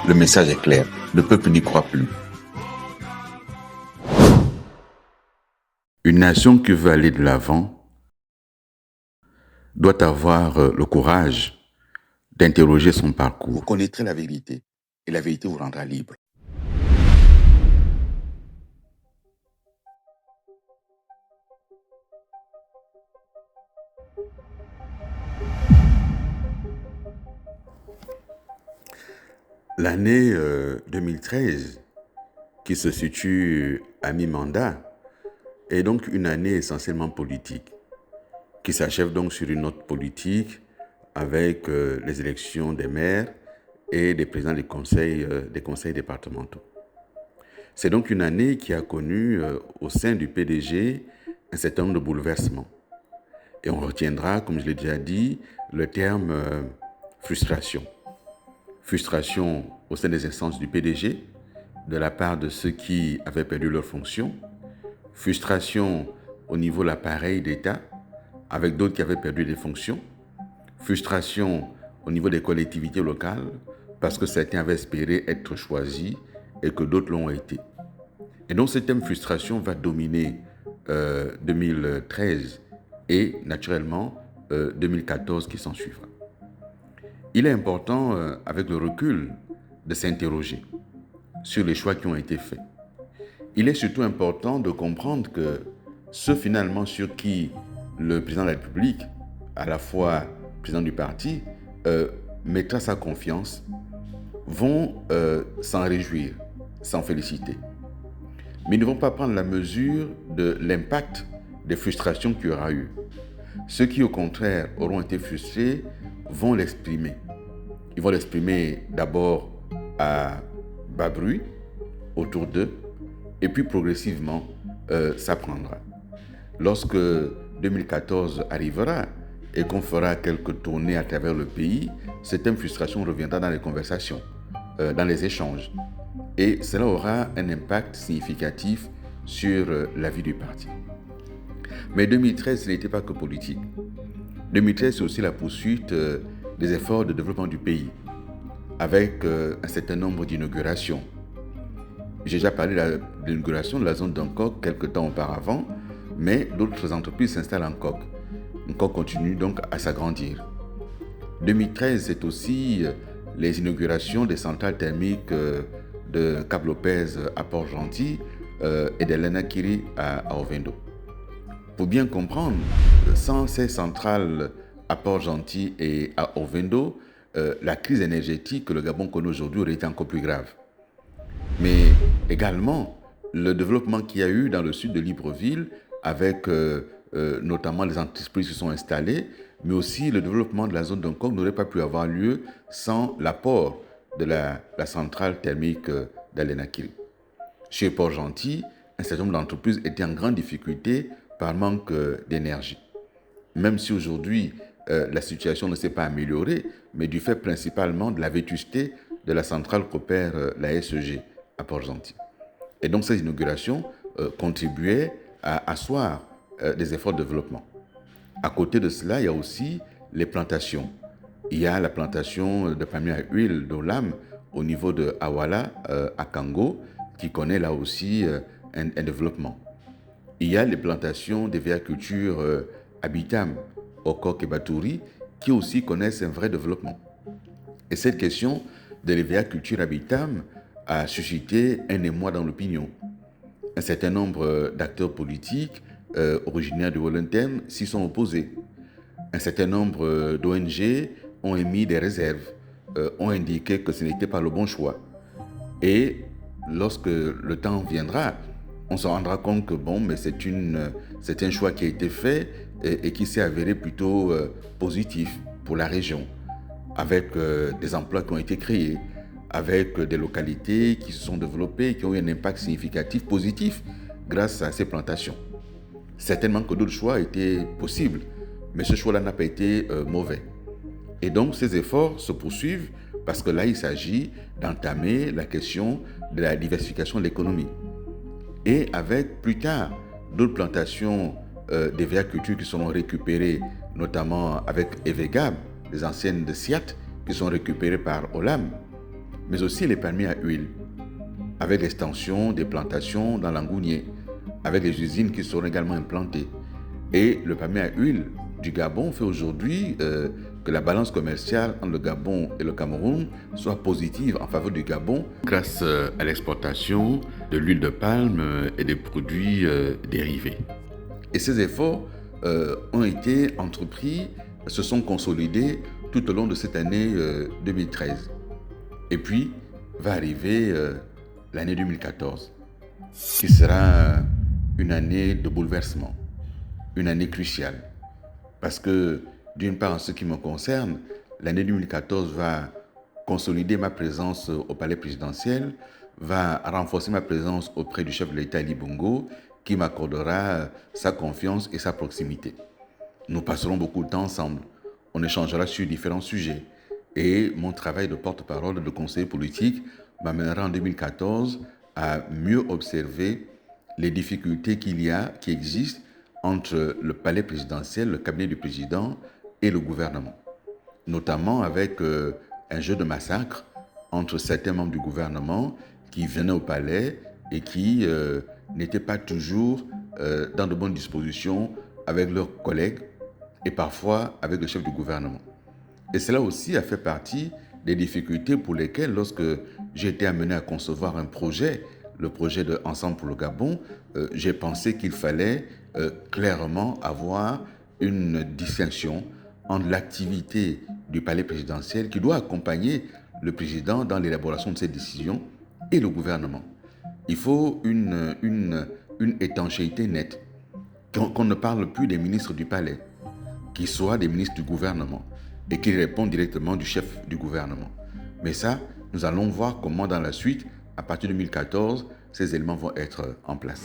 Le message est clair, le peuple n'y croit plus. Une nation qui veut aller de l'avant doit avoir le courage d'interroger son parcours. Vous connaîtrez la vérité et la vérité vous rendra libre. L'année 2013, qui se situe à mi-mandat, est donc une année essentiellement politique, qui s'achève donc sur une note politique avec les élections des maires et des présidents des conseils départementaux. C'est donc une année qui a connu au sein du PDG un certain nombre de bouleversements. Et on retiendra, comme je l'ai déjà dit, le terme frustration. Frustration au sein des instances du PDG, de la part de ceux qui avaient perdu leur fonction. Frustration au niveau de l'appareil d'État, avec d'autres qui avaient perdu des fonctions. Frustration au niveau des collectivités locales, parce que certains avaient espéré être choisis et que d'autres l'ont été. Et donc ce thème frustration va dominer 2013 et naturellement 2014 qui s'en suivra. Il est important, avec le recul, de s'interroger sur les choix qui ont été faits. Il est surtout important de comprendre que ceux finalement sur qui le président de la République, à la fois président du parti, mettra sa confiance, vont s'en réjouir, s'en féliciter. Mais ils ne vont pas prendre la mesure de l'impact des frustrations qu'il y aura eu. Ceux qui, au contraire, auront été frustrés vont l'exprimer. Ils vont l'exprimer d'abord à bas bruit, autour d'eux, et puis progressivement, ça prendra. Lorsque 2014 arrivera et qu'on fera quelques tournées à travers le pays, cette même frustration reviendra dans les conversations, dans les échanges. Et cela aura un impact significatif sur la vie du parti. Mais 2013, ce n'était pas que politique. 2013, c'est aussi la poursuite des efforts de développement du pays, avec un certain nombre d'inaugurations. J'ai déjà parlé de l'inauguration de la zone d'Angkok quelques temps auparavant, mais d'autres entreprises s'installent en Angkok. Angkok continue donc à s'agrandir. 2013, c'est aussi les inaugurations des centrales thermiques de Cap-Lopez à Port-Gentil et de l'Enakiri à Ovendo. Pour bien comprendre, sans ces centrales à Port-Gentil et à Ovendo, la crise énergétique que le Gabon connaît aujourd'hui aurait été encore plus grave. Mais également, le développement qu'il y a eu dans le sud de Libreville, avec notamment les entreprises qui sont installées, mais aussi le développement de la zone d'Angkok n'aurait pas pu avoir lieu sans l'apport de la centrale thermique d'Alenakiri. Chez Port-Gentil, un certain nombre d'entreprises étaient en grande difficulté par manque d'énergie. Même si aujourd'hui, la situation ne s'est pas améliorée, mais du fait principalement de la vétusté de la centrale qu'opère la SEG à Port-Gentil. Et donc ces inaugurations contribuaient à asseoir des efforts de développement. À côté de cela, il y a aussi les plantations. Il y a la plantation de palmiers à huile d'Olam au niveau de Awala à Kango, qui connaît là aussi un développement. Il y a les plantations des vercultures Habitam, Okok et Batouri, qui aussi connaissent un vrai développement. Et cette question de l'EVA-culture Habitam a suscité un émoi dans l'opinion. Un certain nombre d'acteurs politiques originaires de Wellington s'y sont opposés. Un certain nombre d'ONG ont émis des réserves, ont indiqué que ce n'était pas le bon choix. Et lorsque le temps viendra, on se rendra compte que mais c'est un choix qui a été fait et qui s'est avéré plutôt positif pour la région, avec des emplois qui ont été créés, avec des localités qui se sont développées, qui ont eu un impact significatif, positif, grâce à ces plantations. Certainement que d'autres choix étaient possibles, mais ce choix-là n'a pas été mauvais. Et donc ces efforts se poursuivent parce que là, il s'agit d'entamer la question de la diversification de l'économie. Et avec plus tard d'autres plantations des vercultures qui seront récupérées, notamment avec Evegab, les anciennes de Siat, qui sont récupérées par Olam. mais aussi les palmiers à huile, avec l'extension des plantations dans l'Angounier, avec les usines qui seront également implantées. Et le palmier à huile du Gabon fait aujourd'hui que la balance commerciale entre le Gabon et le Cameroun soit positive en faveur du Gabon grâce à l'exportation de l'huile de palme et des produits dérivés. Et ces efforts ont été entrepris, se sont consolidés tout au long de cette année 2013. Et puis va arriver l'année 2014, qui sera une année de bouleversement, une année cruciale. Parce que, d'une part, en ce qui me concerne, l'année 2014 va consolider ma présence au palais présidentiel, va renforcer ma présence auprès du chef de l'État Ali Bongo, qui m'accordera sa confiance et sa proximité. Nous passerons beaucoup de temps ensemble. On échangera sur différents sujets. Et mon travail de porte-parole, de conseiller politique, m'amènera en 2014 à mieux observer les difficultés qui existent entre le palais présidentiel, le cabinet du président et le gouvernement. Notamment avec un jeu de massacre entre certains membres du gouvernement qui venaient au palais et qui n'étaient pas toujours dans de bonnes dispositions avec leurs collègues et parfois avec le chef du gouvernement. Et cela aussi a fait partie des difficultés pour lesquelles, lorsque j'ai été amené à concevoir un projet, le projet de Ensemble pour le Gabon, j'ai pensé qu'il fallait clairement avoir une distinction entre l'activité du palais présidentiel qui doit accompagner le président dans l'élaboration de ses décisions et le gouvernement. Il faut une étanchéité nette, qu'on ne parle plus des ministres du palais, qu'ils soient des ministres du gouvernement et qu'ils répondent directement du chef du gouvernement. Mais ça, nous allons voir comment dans la suite, à partir de 2014, ces éléments vont être en place.